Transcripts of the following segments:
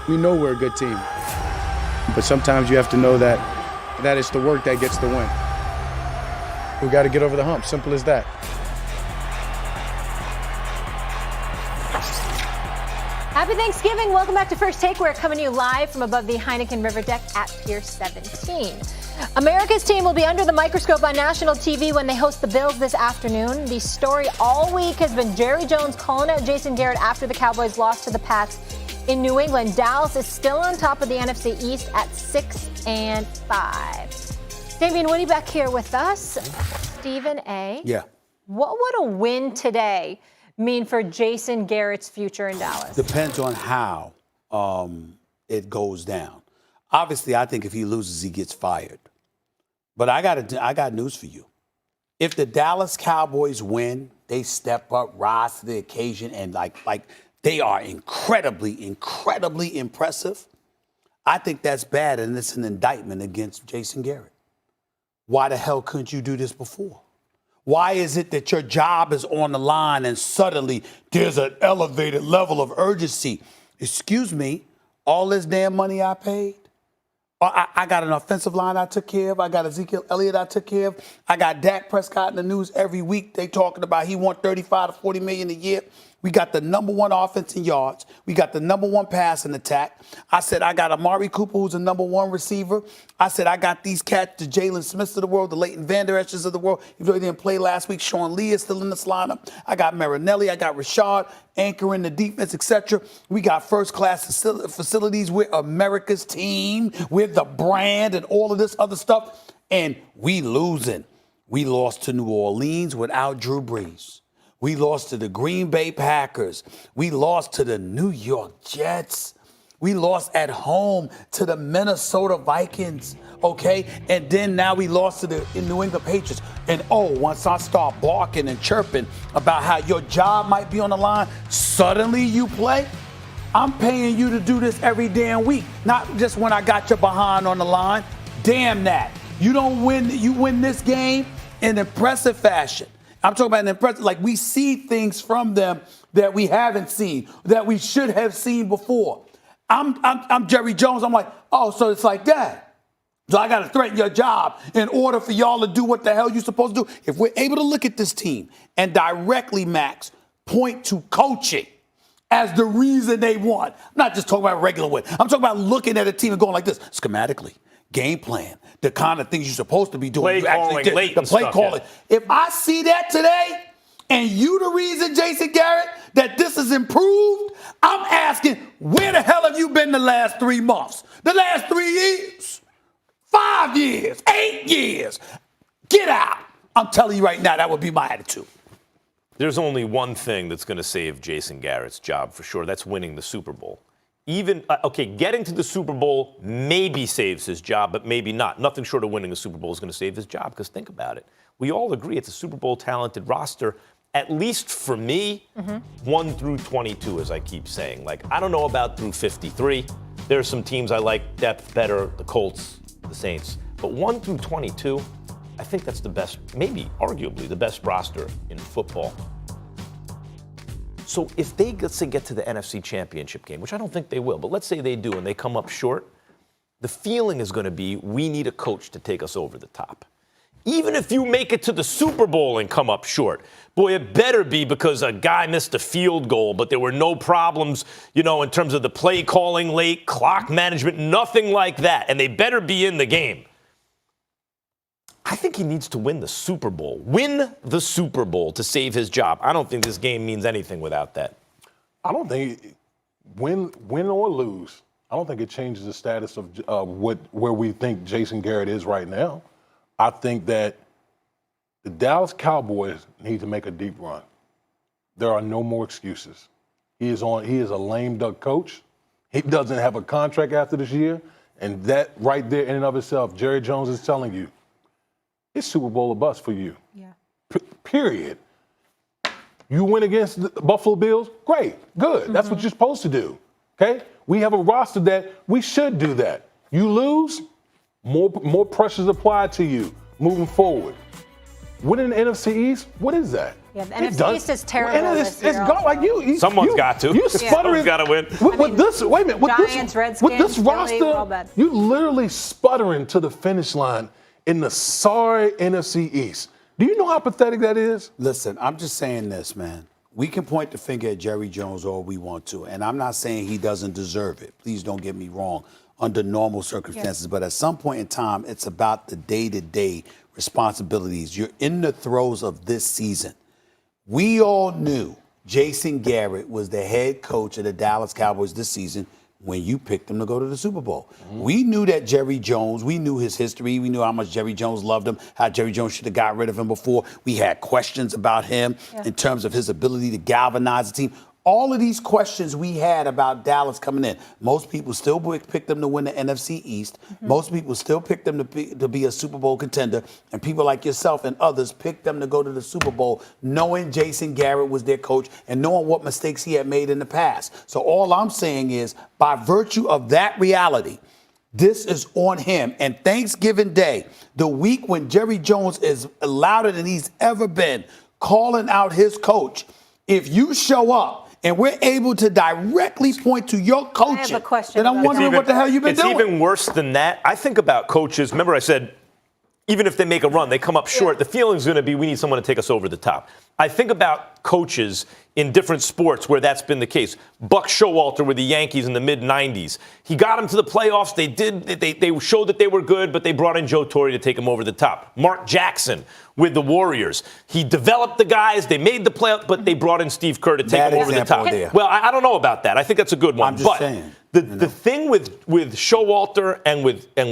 We know we're a good team. But sometimes you have to know that it's the work that gets the win. We got to get over the hump. Simple as that. Happy Thanksgiving. Welcome back to First Take. We're coming to you live from above the Heineken River Deck at Pier 17. America's team will be under the microscope on national TV when they host the Bills this afternoon. The story all week has been Jerry Jones calling out Jason Garrett after the Cowboys lost to the Pats in New England. Dallas is still on top of the NFC East at 6-5. Damian Woody back here with us. Stephen A. Yeah. What would a win today mean for Jason Garrett's future in Dallas? Depends on how it goes down. Obviously, I think if he loses, he gets fired. But I got news for you. If the Dallas Cowboys win, they step up, rise to the occasion, and like they are incredibly, incredibly impressive. I think that's bad, and it's an indictment against Jason Garrett. Why the hell couldn't you do this before? Why is it that your job is on the line and suddenly there's an elevated level of urgency? Excuse me, all this damn money I paid? I got an offensive line I took care of. I got Ezekiel Elliott I took care of. I got Dak Prescott in the news every week. They talking about he want 35 to 40 million a year. We got the number one offense in yards. We got the number one passing attack. I said I got Amari Cooper, who's the number one receiver. I said I got these cats, the Jalen Smiths of the world, the Leighton Vander Esch's of the world. Even though he didn't play last week, Sean Lee is still in this lineup. I got Marinelli. I got Rashad anchoring the defense, etc. We got first-class facilities. We're America's team. We're the brand and all of this other stuff. And we losing. We lost to New Orleans without Drew Brees. We lost to the Green Bay Packers. We lost to the New York Jets. We lost at home to the Minnesota Vikings, okay? And then now we lost to the New England Patriots. And once I start barking and chirping about how your job might be on the line, suddenly you play? I'm paying you to do this every damn week, not just when I got your behind on the line. Damn that. You don't win, you win this game in impressive fashion. I'm talking about an impressive, like we see things from them that we haven't seen, that we should have seen before. I'm Jerry Jones. I'm like, oh, so it's like that. So I got to threaten your job in order for y'all to do what the hell you're supposed to do. If we're able to look at this team and directly, Max, point to coaching as the reason they won. I'm not just talking about regular win. I'm talking about looking at a team and going like this, schematically. Game plan, the kind of things you're supposed to be doing. Play calling, late the play stuff, calling. Yeah. If I see that today, and you the reason, Jason Garrett, that this is improved, I'm asking, where the hell have you been the last 3 months? The last 3 years? 5 years? 8 years? Get out. I'm telling you right now, that would be my attitude. There's only one thing that's going to save Jason Garrett's job for sure. That's winning the Super Bowl. Getting to the Super Bowl maybe saves his job, but maybe not. Nothing short of winning a Super Bowl is going to save his job, because think about it. We all agree it's a Super Bowl talented roster, at least for me, 1 through 22, as I keep saying. Like, I don't know about through 53. There are some teams I like depth better, the Colts, the Saints. But 1 through 22, I think that's the best, maybe arguably the best roster in football. So if they, let's say, get to the NFC Championship game, which I don't think they will, but let's say they do and they come up short, the feeling is going to be we need a coach to take us over the top. Even if you make it to the Super Bowl and come up short, boy, it better be because a guy missed a field goal, but there were no problems, in terms of the play calling late, clock management, nothing like that. And they better be in the game. I think he needs to win the Super Bowl. Win the Super Bowl to save his job. I don't think this game means anything without that. I don't think win or lose. I don't think it changes the status of where we think Jason Garrett is right now. I think that the Dallas Cowboys need to make a deep run. There are no more excuses. He is a lame duck coach. He doesn't have a contract after this year, and that right there in and of itself, Jerry Jones is telling you, it's Super Bowl or bust for you. Yeah. Period. You win against the Buffalo Bills? Great. Good. That's what you're supposed to do. Okay? We have a roster that we should do that. You lose, more pressures applied to you moving forward. winning the NFC East, what is that? Yeah, the It NFC does- East is terrible this year It's gone. Like Someone's got to. You sputtering. Someone's got to win. With this, wait a minute. With Giants, this, Redskins, with this Philly, roster, we're all bad. you literally sputtering to the finish line in the sorry NFC East. Do you know how pathetic that is? Listen, I'm just saying this, man. We can point the finger at Jerry Jones all we want to, and I'm not saying he doesn't deserve it. Please don't get me wrong under normal circumstances, but at some point in time, it's about the day-to-day responsibilities. You're in the throes of this season. We all knew Jason Garrett was the head coach of the Dallas Cowboys this season when you picked him to go to the Super Bowl. We knew that Jerry Jones, we knew his history. We knew how much Jerry Jones loved him, how Jerry Jones should have got rid of him before. We had questions about him in terms of his ability to galvanize the team. All of these questions we had about Dallas coming in. Most people still picked them to win the NFC East. Most people still picked them to be a Super Bowl contender. And people like yourself and others picked them to go to the Super Bowl knowing Jason Garrett was their coach and knowing what mistakes he had made in the past. So all I'm saying is, by virtue of that reality, this is on him. And Thanksgiving Day, the week when Jerry Jones is louder than he's ever been, calling out his coach, if you show up and we're able to directly point to your coaching, I have a question then I'm about wondering what the hell you've been doing. It's even worse than that. I think about coaches. Remember I said, even if they make a run, they come up short. The feeling's going to be we need someone to take us over the top. I think about coaches in different sports where that's been the case. Buck Showalter with the Yankees in the mid-'90s. He got them to the playoffs. They showed that they were good, but they brought in Joe Torre to take them over the top. Mark Jackson with the Warriors. He developed the guys. They made the playoffs, but they brought in Steve Kerr to take them over the top. Well, I don't know about that. I think that's a good one. I'm just saying. The thing with Showalter and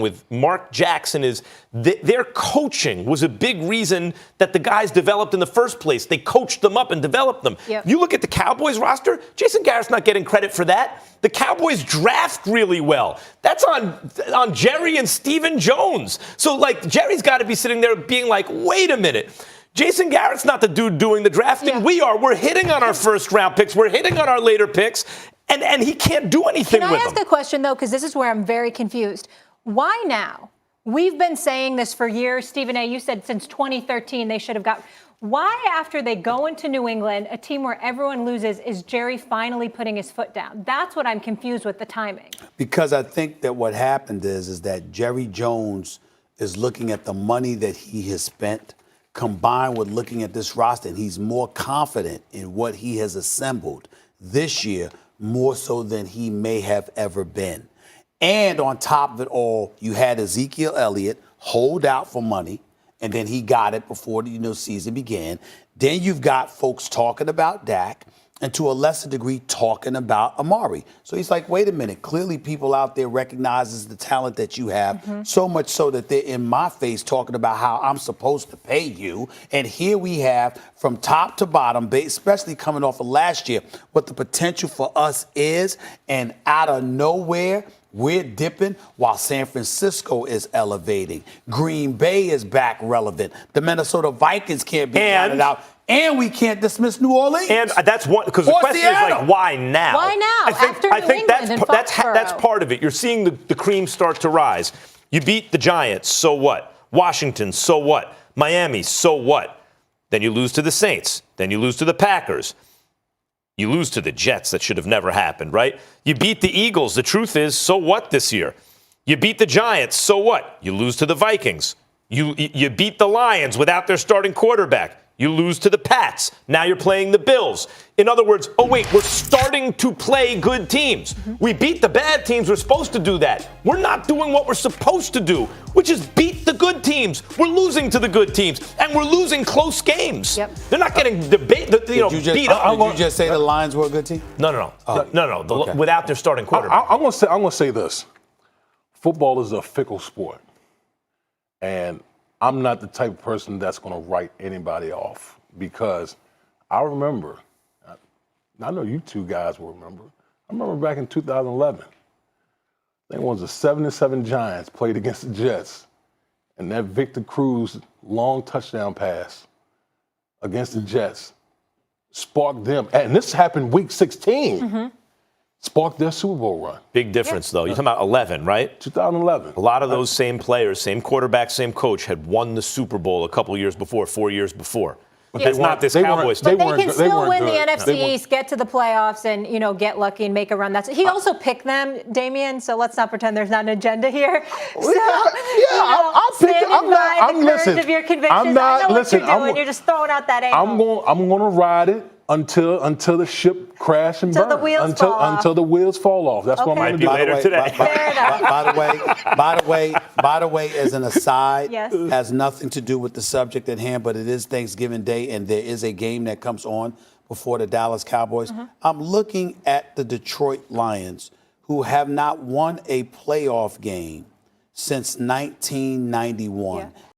with Mark Jackson is their coaching was a big reason that the guys developed in the first place. They coached them up and developed them. Yep. You look at the Cowboys roster, Jason Garrett's not getting credit for that. The Cowboys draft really well. That's on Jerry and Stephen Jones. So, like, Jerry's got to be sitting there being like, wait a minute. Jason Garrett's not the dude doing the drafting. Yeah. We are. We're hitting on our first-round picks. We're hitting on our later picks. And he can't do anything with them. Can I ask a question, though, because this is where I'm very confused. Why now? We've been saying this for years. Stephen A., you said since 2013 they should have got. Why, after they go into New England, a team where everyone loses, is Jerry finally putting his foot down? That's what I'm confused with the timing. Because I think that what happened is that Jerry Jones is looking at the money that he has spent combined with looking at this roster, and he's more confident in what he has assembled this year more so than he may have ever been. And on top of it all, you had Ezekiel Elliott hold out for money, and then he got it before the season began. Then you've got folks talking about Dak, and to a lesser degree talking about Amari. So he's like, wait a minute, clearly people out there recognizes the talent that you have, so much so that they're in my face talking about how I'm supposed to pay you. And here we have, from top to bottom, especially coming off of last year, what the potential for us is, and out of nowhere, we're dipping while San Francisco is elevating. Green Bay is back relevant. The Minnesota Vikings can't be counted out. And we can't dismiss New Orleans. And that's one, because the question is like, why now? Why now? I think that's part of it. You're seeing the cream start to rise. You beat the Giants, so what? Washington, so what? Miami, so what? Then you lose to the Saints. Then you lose to the Packers. You lose to the Jets. That should have never happened, right? You beat the Eagles. The truth is, so what this year? You beat the Giants, so what? You lose to the Vikings. You beat the Lions without their starting quarterback. You lose to the Pats. Now you're playing the Bills. In other words, oh, wait, we're starting to play good teams. We beat the bad teams. We're supposed to do that. We're not doing what we're supposed to do, which is beat the good teams. We're losing to the good teams, and we're losing close games. Yep. They're not getting beat up. Did you just say the Lions were a good team? No. Okay. Without their starting quarterback. I'm gonna say this. Football is a fickle sport, and I'm not the type of person that's going to write anybody off, because I remember, I know you two guys will remember, I remember back in 2011, I think it was the 7-7 Giants played against the Jets, and that Victor Cruz long touchdown pass against the Jets sparked them. And this happened week 16. sparked their Super Bowl run. Big difference, though. You're talking about 11, right? 2011. A lot of those same players, same quarterback, same coach, had won the Super Bowl a couple years before, 4 years before. But that's not this Cowboys team. But they can still win the NFC East, get to the playoffs, and get lucky and make a run. He also picked them, Damian. So let's not pretend there's not an agenda here. So, I'll pick it. I'm listen. Of your convictions. I'm not. I know listen, what you're doing. You're just throwing out that angle. I'm going to ride it until the ship crash and burn. Until the wheels fall off. Until the wheels fall off. That's what I'm going to do. Later today. By the way, as an aside, Yes. has nothing to do with the subject at hand, but it is Thanksgiving Day, and there is a game that comes on before the Dallas Cowboys. I'm looking at the Detroit Lions, who have not won a playoff game since 1991. Yeah.